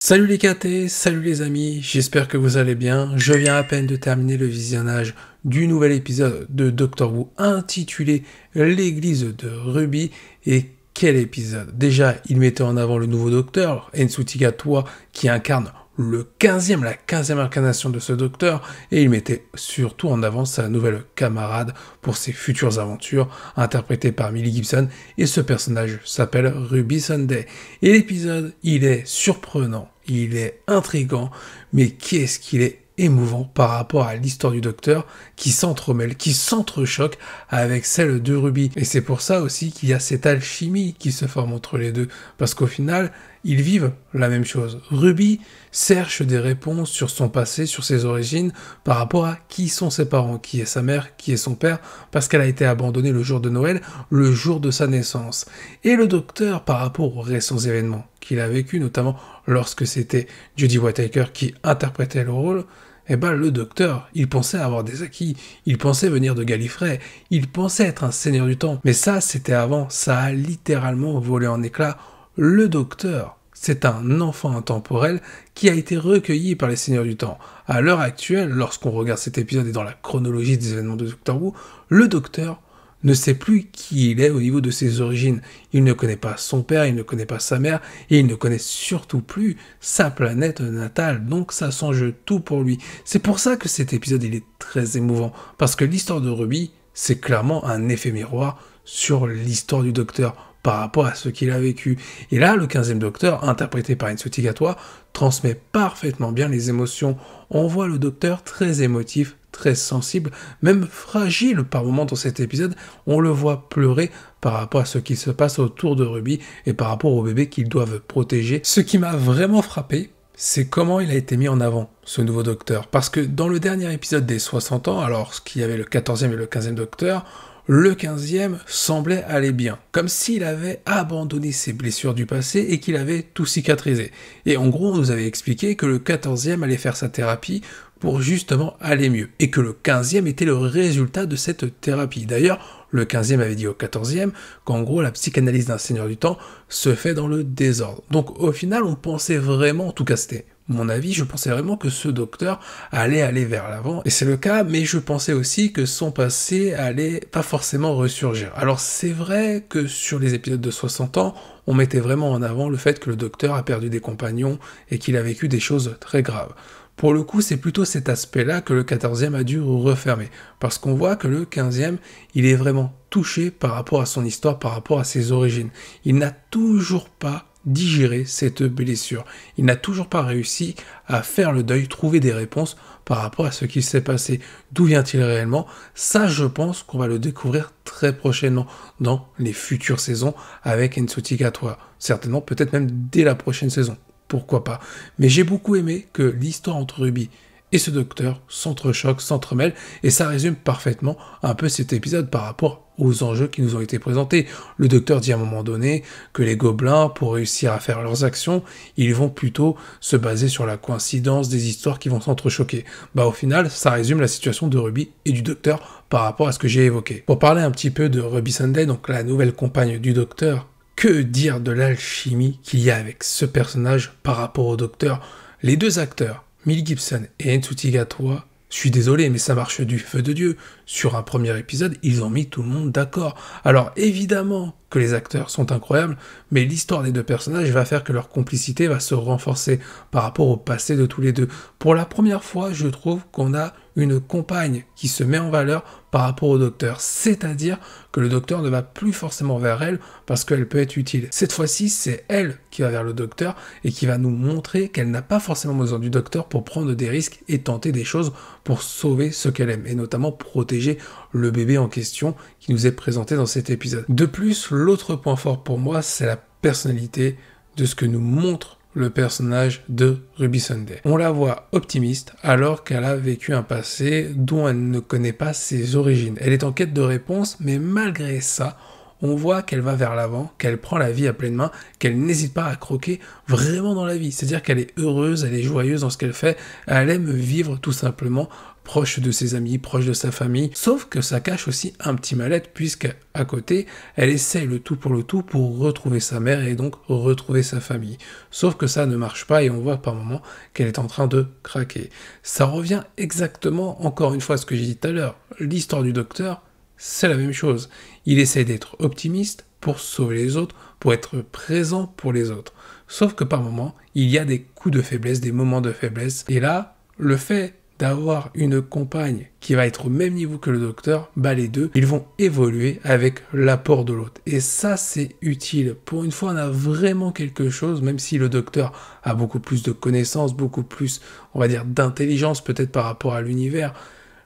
Salut les KT, salut les amis, j'espère que vous allez bien. Je viens à peine de terminer le visionnage du nouvel épisode de Doctor Who intitulé L'église de Ruby. Et quel épisode! Déjà, il mettait en avant le nouveau docteur, Ncuti Gatwa, qui incarne la 15e incarnation de ce docteur, et il mettait surtout en avant sa nouvelle camarade pour ses futures aventures, interprétée par Millie Gibson, et ce personnage s'appelle Ruby Sunday. Et l'épisode, il est surprenant, il est intriguant, mais qu'est-ce qu'il est émouvant par rapport à l'histoire du docteur qui s'entremêle, qui s'entrechoque avec celle de Ruby. Et c'est pour ça aussi qu'il y a cette alchimie qui se forme entre les deux, parce qu'au final, ils vivent la même chose. Ruby cherche des réponses sur son passé, sur ses origines, par rapport à qui sont ses parents, qui est sa mère, qui est son père, parce qu'elle a été abandonnée le jour de Noël, le jour de sa naissance. Et le docteur, par rapport aux récents événements qu'il a vécu, notamment lorsque c'était Jodie Whittaker qui interprétait le rôle, eh ben le docteur, il pensait avoir des acquis, il pensait venir de Gallifrey, il pensait être un seigneur du temps. Mais ça, c'était avant, ça a littéralement volé en éclats. Le docteur, c'est un enfant intemporel qui a été recueilli par les seigneurs du temps. À l'heure actuelle, lorsqu'on regarde cet épisode et dans la chronologie des événements de Doctor Who, le docteur ne sait plus qui il est au niveau de ses origines. Il ne connaît pas son père, il ne connaît pas sa mère, et il ne connaît surtout plus sa planète natale, donc ça change tout pour lui. C'est pour ça que cet épisode, il est très émouvant, parce que l'histoire de Ruby, c'est clairement un effet miroir sur l'histoire du docteur, par rapport à ce qu'il a vécu. Et là, le 15e docteur, interprété par Ncuti Gatwa, transmet parfaitement bien les émotions. On voit le docteur très émotif, très sensible, même fragile par moments dans cet épisode. On le voit pleurer par rapport à ce qui se passe autour de Ruby et par rapport au bébé qu'ils doivent protéger. Ce qui m'a vraiment frappé, c'est comment il a été mis en avant, ce nouveau docteur. Parce que dans le dernier épisode des 60 ans, alors qu'il y avait le 14e et le 15e docteur, le 15e semblait aller bien, comme s'il avait abandonné ses blessures du passé et qu'il avait tout cicatrisé. Et en gros, on nous avait expliqué que le 14e allait faire sa thérapie pour justement aller mieux, et que le 15e était le résultat de cette thérapie. D'ailleurs, le 15e avait dit au 14e qu'en gros, la psychanalyse d'un seigneur du temps se fait dans le désordre. Donc au final, on pensait vraiment, en tout cas c'était mon avis, je pensais vraiment que ce docteur allait aller vers l'avant, et c'est le cas, mais je pensais aussi que son passé allait pas forcément ressurgir. Alors c'est vrai que sur les épisodes de 60 ans, on mettait vraiment en avant le fait que le docteur a perdu des compagnons et qu'il a vécu des choses très graves. Pour le coup, c'est plutôt cet aspect-là que le 14e a dû refermer, parce qu'on voit que le 15e, il est vraiment touché par rapport à son histoire, par rapport à ses origines. Il n'a toujours pas digérer cette blessure. Il n'a toujours pas réussi à faire le deuil, trouver des réponses par rapport à ce qui s'est passé. D'où vient-il réellement? Ça, je pense qu'on va le découvrir très prochainement dans les futures saisons avec Ncuti Gatwa. Certainement, peut-être même dès la prochaine saison. Pourquoi pas? Mais j'ai beaucoup aimé que l'histoire entre Ruby et ce docteur s'entrechoque, s'entremêle, et ça résume parfaitement un peu cet épisode par rapport aux enjeux qui nous ont été présentés. Le docteur dit à un moment donné que les gobelins, pour réussir à faire leurs actions, ils vont plutôt se baser sur la coïncidence des histoires qui vont s'entrechoquer. Au final, ça résume la situation de Ruby et du docteur par rapport à ce que j'ai évoqué. Pour parler un petit peu de Ruby Sunday, donc la nouvelle compagne du docteur, que dire de l'alchimie qu'il y a avec ce personnage par rapport au docteur? Les deux acteurs, Millie Gibson et Ncuti Gatwa, je suis désolé, mais ça marche du feu de Dieu. Sur un premier épisode, ils ont mis tout le monde d'accord. Alors évidemment que les acteurs sont incroyables, mais l'histoire des deux personnages va faire que leur complicité va se renforcer par rapport au passé de tous les deux. Pour la première fois, je trouve qu'on a une compagne qui se met en valeur par rapport au docteur, c'est-à-dire que le docteur ne va plus forcément vers elle parce qu'elle peut être utile. Cette fois-ci, c'est elle qui va vers le docteur et qui va nous montrer qu'elle n'a pas forcément besoin du docteur pour prendre des risques et tenter des choses pour sauver ce qu'elle aime, et notamment protéger le bébé en question qui nous est présenté dans cet épisode. De plus, l'autre point fort pour moi, c'est la personnalité de ce que nous montre le personnage de Ruby Sunday. On la voit optimiste alors qu'elle a vécu un passé dont elle ne connaît pas ses origines. Elle est en quête de réponses, mais malgré ça, on voit qu'elle va vers l'avant, qu'elle prend la vie à pleine main, qu'elle n'hésite pas à croquer vraiment dans la vie. C'est-à-dire qu'elle est heureuse, elle est joyeuse dans ce qu'elle fait, elle aime vivre tout simplement proche de ses amis, proche de sa famille, sauf que ça cache aussi un petit mal-être puisqu'à côté, elle essaye le tout pour retrouver sa mère et donc retrouver sa famille. Sauf que ça ne marche pas et on voit par moments qu'elle est en train de craquer. Ça revient exactement, encore une fois, à ce que j'ai dit tout à l'heure. L'histoire du docteur, c'est la même chose. Il essaie d'être optimiste pour sauver les autres, pour être présent pour les autres. Sauf que par moments, il y a des coups de faiblesse, des moments de faiblesse. Et là, le fait d'avoir une compagne qui va être au même niveau que le docteur, les deux, ils vont évoluer avec l'apport de l'autre. Et ça, c'est utile. Pour une fois, on a vraiment quelque chose, même si le docteur a beaucoup plus de connaissances, beaucoup plus, on va dire, d'intelligence peut-être par rapport à l'univers.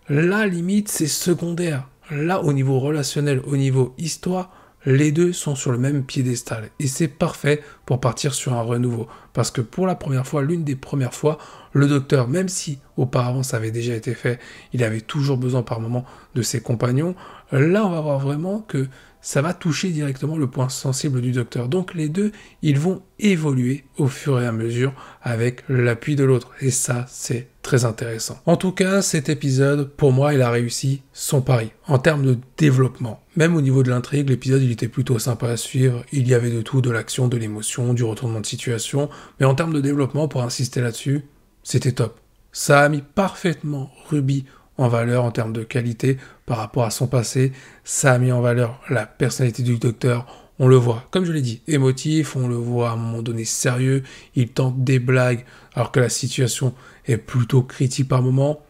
Là, limite, c'est secondaire. Là, au niveau relationnel, au niveau histoire, les deux sont sur le même piédestal. Et c'est parfait pour partir sur un renouveau. Parce que pour la première fois, l'une des premières fois, le docteur, même si auparavant ça avait déjà été fait, il avait toujours besoin par moment de ses compagnons. Là, on va voir vraiment que ça va toucher directement le point sensible du docteur. Donc les deux, ils vont évoluer au fur et à mesure avec l'appui de l'autre. Et ça, c'est très intéressant. En tout cas, cet épisode, pour moi, il a réussi son pari en termes de développement. Même au niveau de l'intrigue, l'épisode, il était plutôt sympa à suivre. Il y avait de tout, de l'action, de l'émotion, du retournement de situation. Mais en termes de développement, pour insister là-dessus, c'était top. Ça a mis parfaitement Ruby en valeur en termes de qualité par rapport à son passé. Ça a mis en valeur la personnalité du docteur. On le voit, comme je l'ai dit, émotif, on le voit à un moment donné sérieux, il tente des blagues alors que la situation est plutôt critique par moment.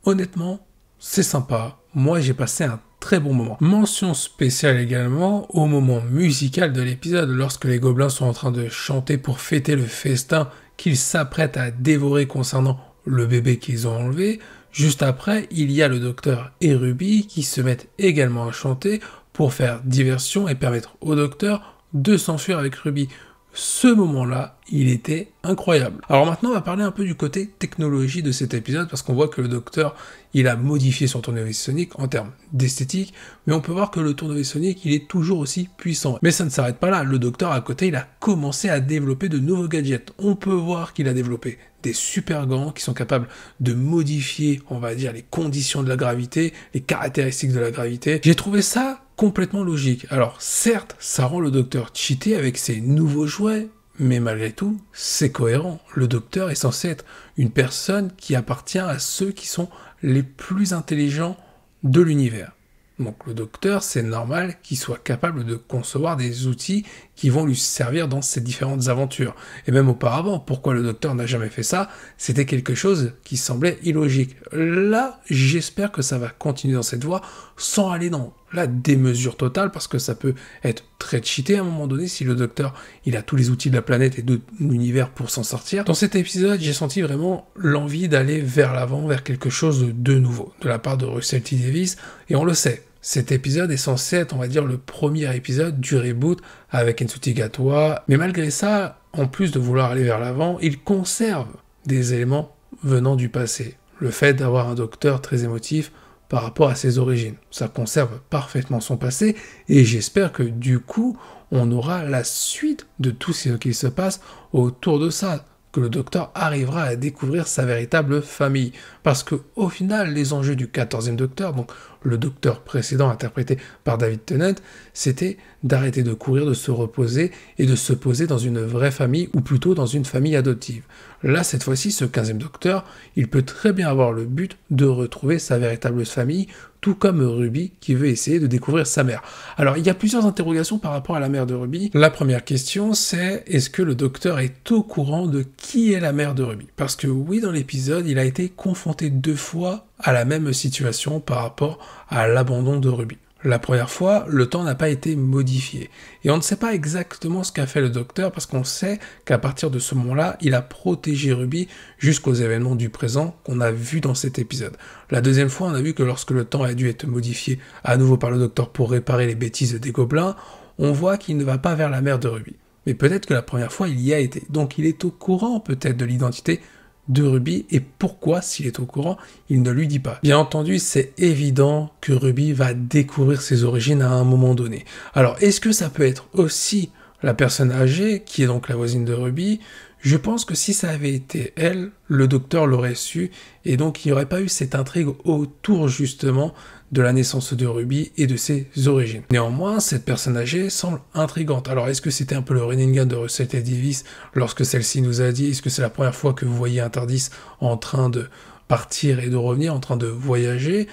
Honnêtement, c'est sympa. Moi, j'ai passé un très bon moment. Mention spéciale également au moment musical de l'épisode, lorsque les gobelins sont en train de chanter pour fêter le festin qu'ils s'apprêtent à dévorer concernant le bébé qu'ils ont enlevé. Juste après, il y a le docteur et Ruby qui se mettent également à chanter pour faire diversion et permettre au docteur de s'enfuir avec Ruby. Ce moment-là, il était incroyable. Alors maintenant, on va parler un peu du côté technologie de cet épisode, parce qu'on voit que le docteur, il a modifié son tournevis sonique en termes d'esthétique, mais on peut voir que le tournevis sonique, il est toujours aussi puissant. Mais ça ne s'arrête pas là. Le docteur, à côté, il a commencé à développer de nouveaux gadgets. On peut voir qu'il a développé des super gants qui sont capables de modifier, on va dire, les conditions de la gravité, les caractéristiques de la gravité. J'ai trouvé ça complètement logique. Alors certes, ça rend le docteur cheaté avec ses nouveaux jouets, mais malgré tout, c'est cohérent. Le docteur est censé être une personne qui appartient à ceux qui sont les plus intelligents de l'univers. Donc le docteur, c'est normal qu'il soit capable de concevoir des outils qui vont lui servir dans ses différentes aventures. Et même auparavant, pourquoi le docteur n'a jamais fait ça? C'était quelque chose qui semblait illogique. Là, j'espère que ça va continuer dans cette voie sans aller dans la démesure totale, parce que ça peut être très cheaté à un moment donné si le docteur il a tous les outils de la planète et de l'univers pour s'en sortir. Dans cet épisode, j'ai senti vraiment l'envie d'aller vers l'avant, vers quelque chose de nouveau, de la part de Russell T. Davies, et on le sait. Cet épisode est censé être, on va dire, le premier épisode du reboot avec Ensuti Gatwa, mais malgré ça, en plus de vouloir aller vers l'avant, il conserve des éléments venant du passé. Le fait d'avoir un docteur très émotif par rapport à ses origines. Ça conserve parfaitement son passé, et j'espère que du coup, on aura la suite de tout ce qui se passe autour de ça, que le docteur arrivera à découvrir sa véritable famille. Parce que au final, les enjeux du 14e docteur, donc le docteur précédent interprété par David Tennant, c'était d'arrêter de courir, de se reposer et de se poser dans une vraie famille, ou plutôt dans une famille adoptive. Là, cette fois-ci, ce 15e docteur, il peut très bien avoir le but de retrouver sa véritable famille, tout comme Ruby qui veut essayer de découvrir sa mère. Alors, il y a plusieurs interrogations par rapport à la mère de Ruby. La première question, c'est est-ce que le docteur est au courant de qui est la mère de Ruby? Parce que oui, dans l'épisode, il a été confronté 2 fois à la même situation par rapport à l'abandon de Ruby. La première fois, le temps n'a pas été modifié. Et on ne sait pas exactement ce qu'a fait le docteur, parce qu'on sait qu'à partir de ce moment-là, il a protégé Ruby jusqu'aux événements du présent qu'on a vus dans cet épisode. La deuxième fois, on a vu que lorsque le temps a dû être modifié à nouveau par le docteur pour réparer les bêtises des gobelins, on voit qu'il ne va pas vers la mère de Ruby. Mais peut-être que la première fois, il y a été. Donc il est au courant peut-être de l'identité de Ruby et pourquoi, s'il est au courant, il ne lui dit pas. Bien entendu, c'est évident que Ruby va découvrir ses origines à un moment donné. Alors, est-ce que ça peut être aussi la personne âgée, qui est donc la voisine de Ruby? Je pense que si ça avait été elle, le docteur l'aurait su, et donc il n'y aurait pas eu cette intrigue autour justement de la naissance de Ruby et de ses origines. Néanmoins, cette personne âgée semble intrigante. Alors, est-ce que c'était un peu le running gag de Russell T. Davies lorsque celle-ci nous a dit, est-ce que c'est la première fois que vous voyez un TARDIS en train de partir et de revenir, en train de voyager?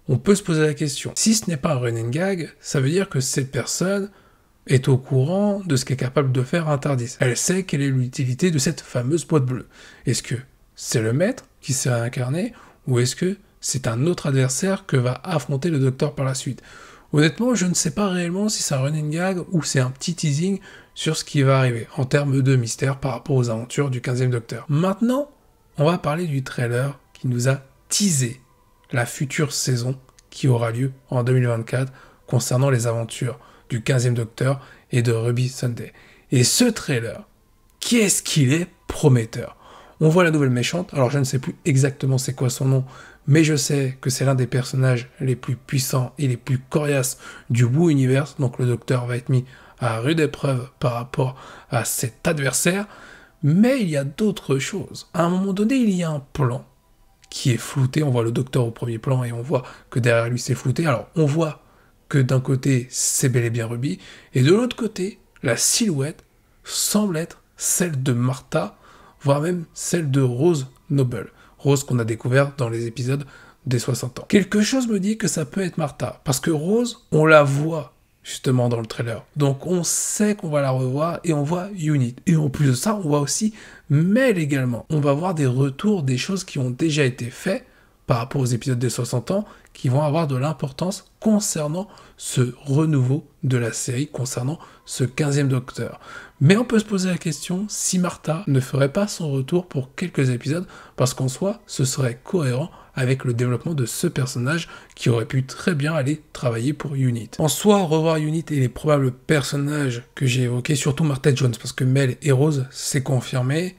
On peut se poser la question. Si ce n'est pas un running gag, ça veut dire que cette personne est au courant de ce qu'est capable de faire un TARDIS. Elle sait quelle est l'utilité de cette fameuse boîte bleue. Est-ce que c'est le maître qui s'est réincarné, ou est-ce que c'est un autre adversaire que va affronter le docteur par la suite? Honnêtement, je ne sais pas réellement si c'est un running gag ou c'est un petit teasing sur ce qui va arriver en termes de mystère par rapport aux aventures du 15e docteur. Maintenant, on va parler du trailer qui nous a teasé la future saison qui aura lieu en 2024 concernant les aventures du 15e docteur et de Ruby Sunday. Et ce trailer, qu'est-ce qu'il est prometteur! On voit la nouvelle méchante, alors je ne sais plus exactement c'est quoi son nom, mais je sais que c'est l'un des personnages les plus puissants et les plus coriaces du Wu Universe, donc le docteur va être mis à rude épreuve par rapport à cet adversaire, mais il y a d'autres choses. À un moment donné, il y a un plan qui est flouté, on voit le docteur au premier plan et on voit que derrière lui c'est flouté, alors on voit que d'un côté, c'est bel et bien Ruby, et de l'autre côté, la silhouette semble être celle de Martha, voire même celle de Rose Noble. Rose qu'on a découvert dans les épisodes des 60 ans. Quelque chose me dit que ça peut être Martha, parce que Rose, on la voit justement dans le trailer. Donc on sait qu'on va la revoir, et on voit Unit. Et en plus de ça, on voit aussi Mel également. On va voir des retours, des choses qui ont déjà été faites, par rapport aux épisodes des 60 ans, qui vont avoir de l'importance concernant ce renouveau de la série, concernant ce 15e docteur. Mais on peut se poser la question si Martha ne ferait pas son retour pour quelques épisodes, parce qu'en soi, ce serait cohérent avec le développement de ce personnage qui aurait pu très bien aller travailler pour Unit. En soi, revoir Unit et les probables personnages que j'ai évoqués, surtout Martha Jones, parce que Mel et Rose, c'est confirmé,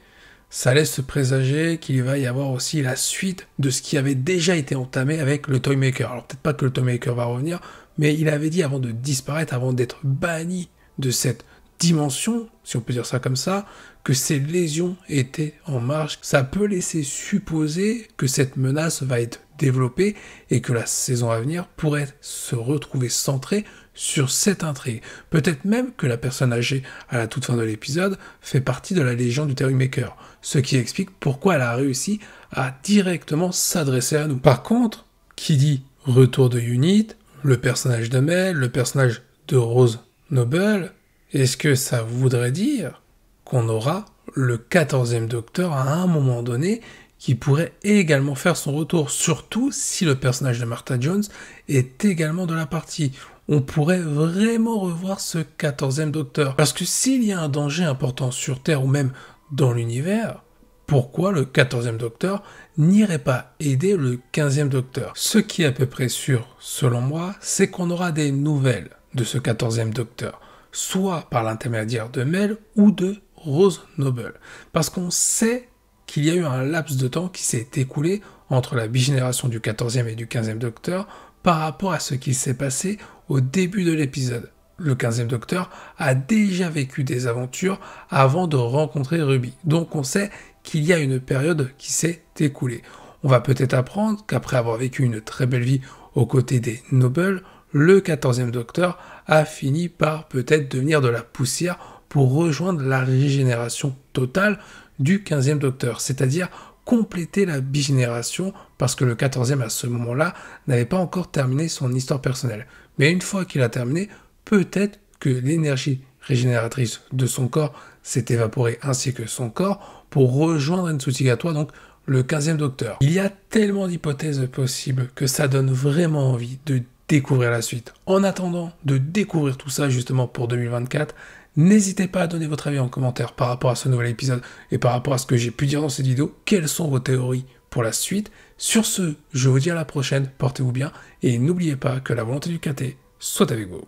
ça laisse se présager qu'il va y avoir aussi la suite de ce qui avait déjà été entamé avec le Toymaker. Alors peut-être pas que le Toymaker va revenir, mais il avait dit avant de disparaître, avant d'être banni de cette dimension, si on peut dire ça comme ça, que ces lésions étaient en marche. Ça peut laisser supposer que cette menace va être développée et que la saison à venir pourrait se retrouver centrée sur cette intrigue. Peut-être même que la personne âgée à la toute fin de l'épisode fait partie de la Légion du Toymaker, ce qui explique pourquoi elle a réussi à directement s'adresser à nous. Par contre, qui dit retour de Unit, le personnage de Mel, le personnage de Rose Noble, est-ce que ça voudrait dire qu'on aura le 14e docteur à un moment donné qui pourrait également faire son retour, surtout si le personnage de Martha Jones est également de la partie. On pourrait vraiment revoir ce 14e docteur. Parce que s'il y a un danger important sur Terre ou même dans l'univers, pourquoi le 14e docteur n'irait pas aider le 15e docteur? Ce qui est à peu près sûr, selon moi, c'est qu'on aura des nouvelles de ce 14e docteur, soit par l'intermédiaire de Mel ou de Rose Noble. Parce qu'on sait qu'il y a eu un laps de temps qui s'est écoulé entre la bigénération du 14e et du 15e docteur par rapport à ce qui s'est passé au début de l'épisode. Le 15e docteur a déjà vécu des aventures avant de rencontrer Ruby. Donc on sait qu'il y a une période qui s'est écoulée. On va peut-être apprendre qu'après avoir vécu une très belle vie aux côtés des Nobles, le 14e docteur a fini par peut-être devenir de la poussière pour rejoindre la régénération totale du 15e docteur, c'est-à-dire compléter la bigénération parce que le 14e à ce moment-là n'avait pas encore terminé son histoire personnelle. Mais une fois qu'il a terminé, peut-être que l'énergie régénératrice de son corps s'est évaporée ainsi que son corps pour rejoindre Nsutigatwa, donc le 15e docteur. Il y a tellement d'hypothèses possibles que ça donne vraiment envie de découvrir la suite. En attendant de découvrir tout ça justement pour 2024, n'hésitez pas à donner votre avis en commentaire par rapport à ce nouvel épisode et par rapport à ce que j'ai pu dire dans cette vidéo. Quelles sont vos théories pour la suite? Sur ce, je vous dis à la prochaine, portez-vous bien et n'oubliez pas que la volonté du KT soit avec vous.